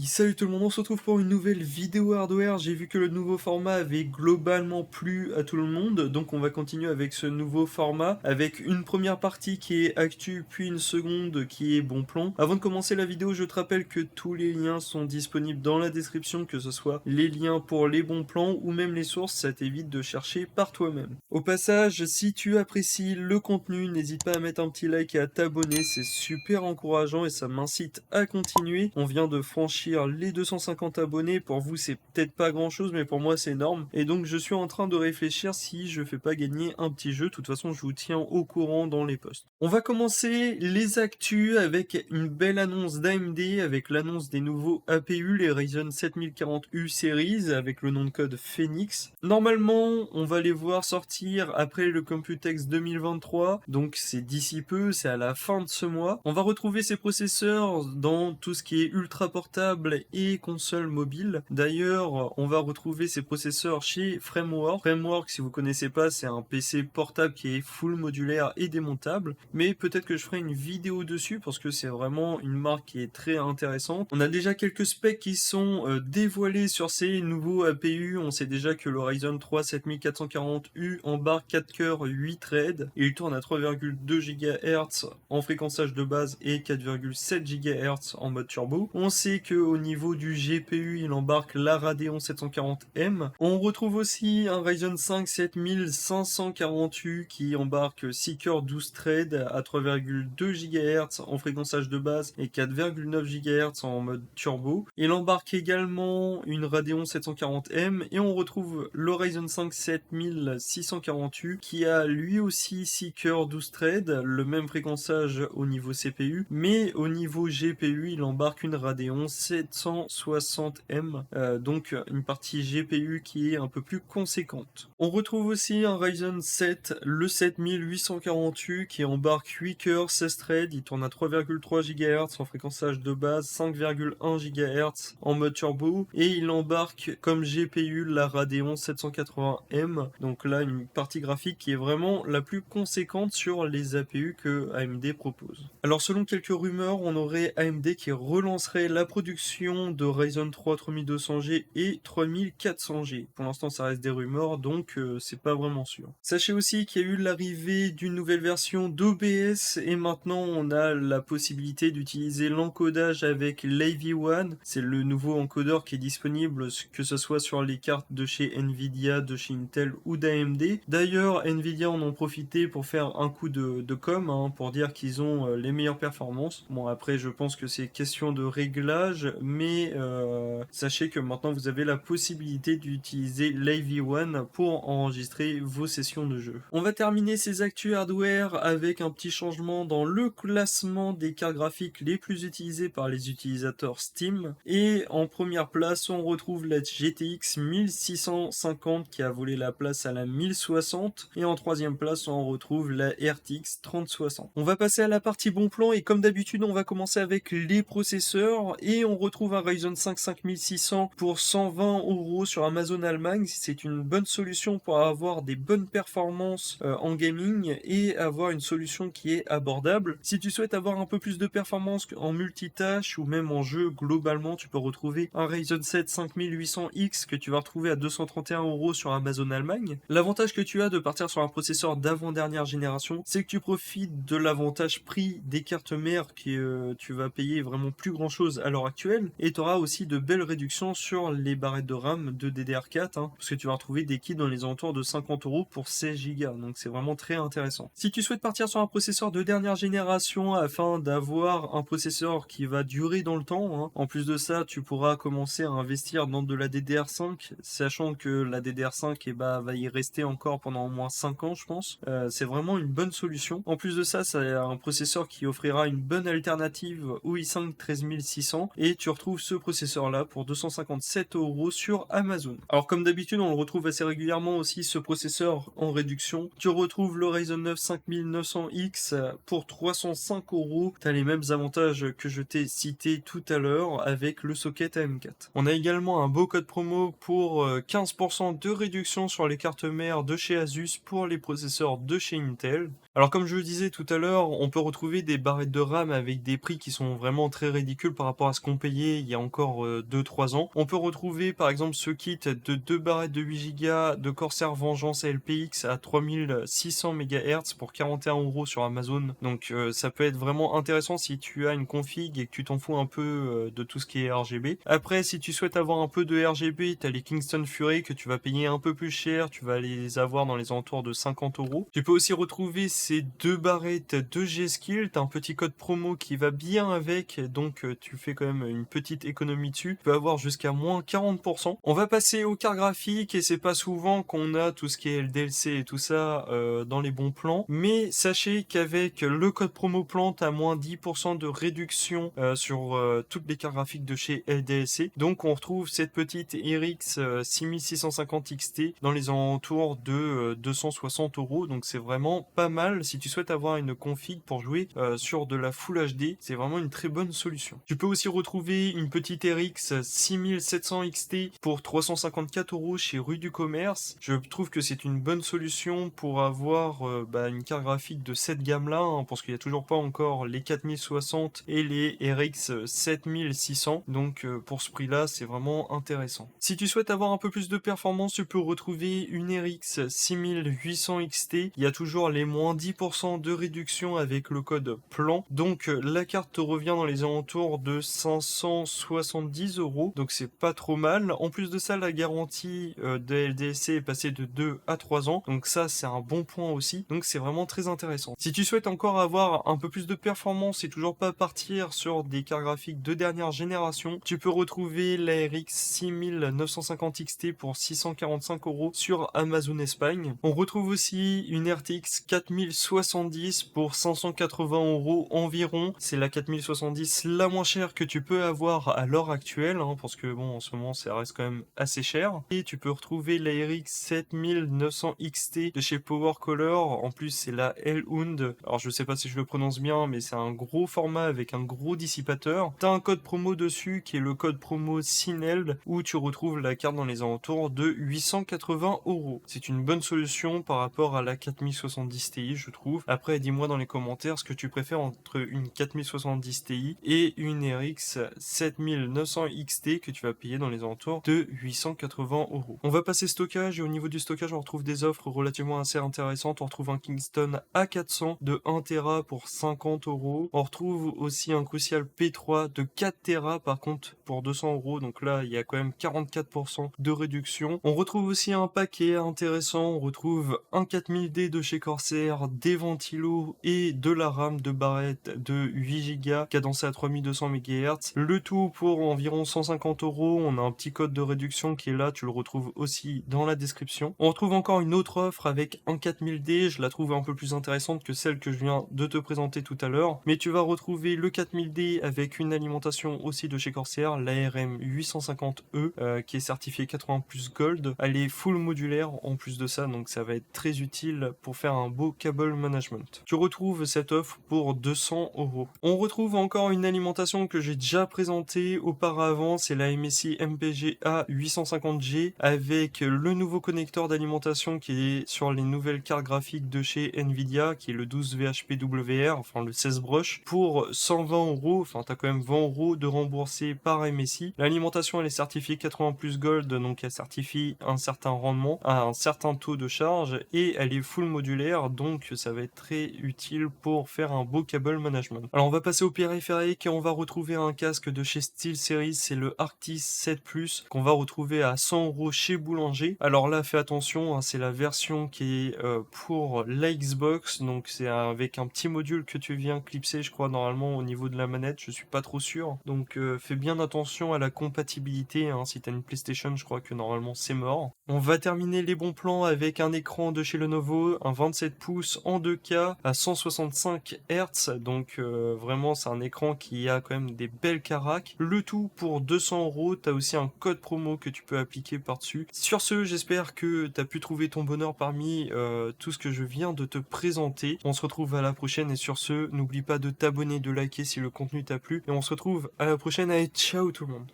Salut tout le monde, on se retrouve pour une nouvelle vidéo hardware. J'ai vu que le nouveau format avait globalement plu à tout le monde, donc on va continuer avec ce nouveau format, avec une première partie qui est actu, puis une seconde qui est bon plan. Avant de commencer la vidéo, je te rappelle que tous les liens sont disponibles dans la description, que ce soit les liens pour les bons plans ou même les sources, ça t'évite de chercher par toi-même. Au passage, si tu apprécies le contenu, n'hésite pas à mettre un petit like et à t'abonner, c'est super encourageant et ça m'incite à continuer. On vient de franchir les 250 abonnés. Pour vous, c'est peut-être pas grand chose, mais pour moi, c'est énorme. Et donc, je suis en train de réfléchir si je fais pas gagner un petit jeu. De toute façon, je vous tiens au courant dans les posts. On va commencer les actus avec une belle annonce d'AMD, avec l'annonce des nouveaux APU, les Ryzen 7040U Series, avec le nom de code Phoenix. Normalement, on va les voir sortir après le Computex 2023, donc c'est d'ici peu, c'est à la fin de ce mois. On va retrouver ces processeurs dans tout ce qui est ultra portable et console mobile. D'ailleurs, on va retrouver ces processeurs chez Framework. Framework, si vous connaissez pas, c'est un PC portable qui est full modulaire et démontable, mais peut-être que je ferai une vidéo dessus parce que c'est vraiment une marque qui est très intéressante. On a déjà quelques specs qui sont dévoilés sur ces nouveaux APU. On sait déjà que le Ryzen 3 7440U embarque 4 cœurs 8 threads et il tourne à 3,2 GHz en fréquençage de base et 4,7 GHz en mode turbo. On sait que au niveau du GPU, il embarque la Radeon 740M. On retrouve aussi un Ryzen 5 7540U qui embarque 6 cœurs 12 threads à 3,2 GHz en fréquençage de base et 4,9 GHz en mode turbo. Il embarque également une Radeon 740M et on retrouve le Ryzen 5 7640U qui a lui aussi 6 cœurs 12 threads, le même fréquençage au niveau CPU, mais au niveau GPU, il embarque une Radeon 760M, donc une partie GPU qui est un peu plus conséquente. On retrouve aussi un Ryzen 7, le 7840U, qui embarque 8 cœurs, 16 threads, il tourne à 3,3 GHz en fréquençage de base, 5,1 GHz en mode turbo, et il embarque comme GPU la Radeon 780M, donc là une partie graphique qui est vraiment la plus conséquente sur les APU que AMD propose. Alors selon quelques rumeurs, on aurait AMD qui relancerait la production de Ryzen 3 3200G et 3400G. Pour l'instant, ça reste des rumeurs, donc c'est pas vraiment sûr. Sachez aussi qu'il y a eu l'arrivée d'une nouvelle version d'OBS et maintenant on a la possibilité d'utiliser l'encodage avec l'AV1. C'est le nouveau encodeur qui est disponible que ce soit sur les cartes de chez Nvidia, de chez Intel ou d'AMD. D'ailleurs, Nvidia en ont profité pour faire un coup de com, pour dire qu'ils ont les meilleures performances. Bon, après, je pense que c'est question de réglage, mais sachez que maintenant vous avez la possibilité d'utiliser l'AV1 pour enregistrer vos sessions de jeu. On va terminer ces actus hardware avec un petit changement dans le classement des cartes graphiques les plus utilisées par les utilisateurs Steam. Et en première place, on retrouve la GTX 1650 qui a volé la place à la 1060. Et en troisième place, on retrouve la RTX 3060. On va passer à la partie bon plan et comme d'habitude, on va commencer avec les processeurs et on retrouve un Ryzen 5 5600 pour 120 € sur Amazon Allemagne. C'est une bonne solution pour avoir des bonnes performances en gaming et avoir une solution qui est abordable. Si tu souhaites avoir un peu plus de performance en multitâche ou même en jeu globalement, tu peux retrouver un Ryzen 7 5800X que tu vas retrouver à 231 € sur Amazon Allemagne. L'avantage que tu as de partir sur un processeur d'avant-dernière génération, c'est que tu profites de l'avantage prix des cartes mères qui tu vas payer vraiment plus grand chose à l'heure actuelle et tu auras aussi de belles réductions sur les barrettes de RAM de DDR4 parce que tu vas retrouver des kits dans les alentours de 50 € pour 16 Go, donc c'est vraiment très intéressant. Si tu souhaites partir sur un processeur de dernière génération afin d'avoir un processeur qui va durer dans le temps, en plus de ça tu pourras commencer à investir dans de la DDR5, sachant que la DDR5 va y rester encore pendant au moins 5 ans je pense. C'est vraiment une bonne solution. En plus de ça, c'est un processeur qui offrira une bonne alternative au i5 13600 et tu retrouves ce processeur là pour 257 € sur Amazon. Alors comme d'habitude, on le retrouve assez régulièrement aussi ce processeur en réduction. Tu retrouves le Ryzen 9 5900X pour 305 €. Tu as les mêmes avantages que je t'ai cité tout à l'heure avec le socket AM4. On a également un beau code promo pour 15% de réduction sur les cartes mères de chez Asus pour les processeurs de chez Intel. Alors comme je le disais tout à l'heure, on peut retrouver des barrettes de RAM avec des prix qui sont vraiment très ridicules par rapport à ce qu'on payait il y a encore 2-3 ans. On peut retrouver par exemple ce kit de 2 barrettes de 8 Go de Corsair Vengeance LPX à 3600 MHz pour 41 € sur Amazon. Donc ça peut être vraiment intéressant si tu as une config et que tu t'en fous un peu de tout ce qui est RGB. Après, si tu souhaites avoir un peu de RGB, tu as les Kingston Fury que tu vas payer un peu plus cher, tu vas les avoir dans les alentours de 50 €. Tu peux aussi retrouver ces 2 barrettes de G-Skill, t'as un petit code promo qui va bien avec, donc tu fais quand même une petite économie dessus. Tu peux avoir jusqu'à moins 40%. On va passer aux cartes graphiques et c'est pas souvent qu'on a tout ce qui est LDLC et tout ça dans les bons plans, mais sachez qu'avec le code promo plan, t'as moins 10% de réduction sur toutes les cartes graphiques de chez LDLC. Donc on retrouve cette petite RX 6650 XT dans les alentours de 260 €. Donc c'est vraiment pas mal si tu souhaites avoir une config pour jouer sur de la Full HD. C'est vraiment une très bonne solution. Tu peux aussi retrouver une petite RX 6700 XT pour 354 € chez Rue du Commerce. Je trouve que c'est une bonne solution pour avoir une carte graphique de cette gamme-là, hein, parce qu'il n'y a toujours pas encore les 4060 et les RX 7600. Donc pour ce prix-là, c'est vraiment intéressant. Si tu souhaites avoir un peu plus de performance, tu peux retrouver une RX 6800 XT. Il y a toujours les moins 10% de réduction avec le code plan. Donc la carte te revient dans les alentours de 570 €. Donc c'est pas trop mal. En plus de ça, la garantie de LDLC est passée de 2 à 3 ans. Donc ça, c'est un bon point aussi. Donc c'est vraiment très intéressant. Si tu souhaites encore avoir un peu plus de performance et toujours pas partir sur des cartes graphiques de dernière génération, tu peux retrouver la RX 6950 XT pour 645 € sur Amazon Espagne. On retrouve aussi une RTX 4070 pour 580 € environ. C'est la 4070 la moins chère que tu peux avoir à l'heure actuelle, hein, parce que bon, en ce moment, ça reste quand même assez cher. Et tu peux retrouver la RX 7900 XT de chez Power Color. En plus, c'est la Hellhound. Alors, je sais pas si je le prononce bien, mais c'est un gros format avec un gros dissipateur. T'as un code promo dessus qui est le code promo SINELD où tu retrouves la carte dans les alentours de 880 €. C'est une bonne solution par rapport à la 4070 Ti, je trouve. Après, dis-moi dans les commentaires ce que tu préfères entre une 4070 Ti et une RX 7900 XT que tu vas payer dans les alentours de 880 €. On va passer stockage et au niveau du stockage, on retrouve des offres relativement assez intéressantes. On retrouve un Kingston A400 de 1 Tera pour 50 €. On retrouve aussi un Crucial P3 de 4 Tera par contre pour 200 €. Donc là, il y a quand même 44% de réduction. On retrouve aussi un paquet intéressant. On retrouve un 4000D de chez Corsair, des ventilos et de la RAM de barrette de 8 Go cadencé à 3200 MHz. Le tout pour environ 150 €. On a un petit code de réduction qui est là. Tu le retrouves aussi dans la description. On retrouve encore une autre offre avec un 4000D. Je la trouve un peu plus intéressante que celle que je viens de te présenter tout à l'heure. Mais tu vas retrouver le 4000D avec une alimentation aussi de chez Corsair, la RM850E, qui est certifiée 80 plus Gold. Elle est full modulaire en plus de ça, donc ça va être très utile pour faire un beau cable management. Tu retrouves cette offre pour 200 €. On retrouve encore une alimentation que j'ai déjà présentée auparavant, c'est la MSI MPGA 850G avec le nouveau connecteur d'alimentation qui est sur les nouvelles cartes graphiques de chez Nvidia, qui est le 12 VHP-WR, enfin le 16 broches, pour 120 €. Enfin, t'as quand même 20 € de remboursé par MSI. L'alimentation, elle est certifiée 80 plus Gold, donc elle certifie un certain rendement à un certain taux de charge et elle est full modulaire, donc ça va être très utile pour faire un beau cable management. Alors on va passer au périphérique et on va retrouver un casque de chez SteelSeries, c'est le Arctis 7 Plus qu'on va retrouver à 100 € chez Boulanger. Alors là, fais attention, hein, c'est la version qui est pour la Xbox, donc c'est avec un petit module que tu viens clipser, je crois, normalement au niveau de la manette, je suis pas trop sûr. Donc fais bien attention à la compatibilité, hein. Si t'as une PlayStation, je crois que normalement c'est mort. On va terminer les bons plans avec un écran de chez Lenovo, un 27 pouces en 2K à 165 Hz, donc vraiment c'est un écran qui a quand même des belles caracs. Le tout pour 200 €, t'as aussi un code promo que tu peux appliquer par-dessus. Sur ce, j'espère que t'as pu trouver ton bonheur parmi tout ce que je viens de te présenter. On se retrouve à la prochaine et sur ce, n'oublie pas de t'abonner, de liker si le contenu t'a plu et on se retrouve à la prochaine. Allez, ciao tout le monde.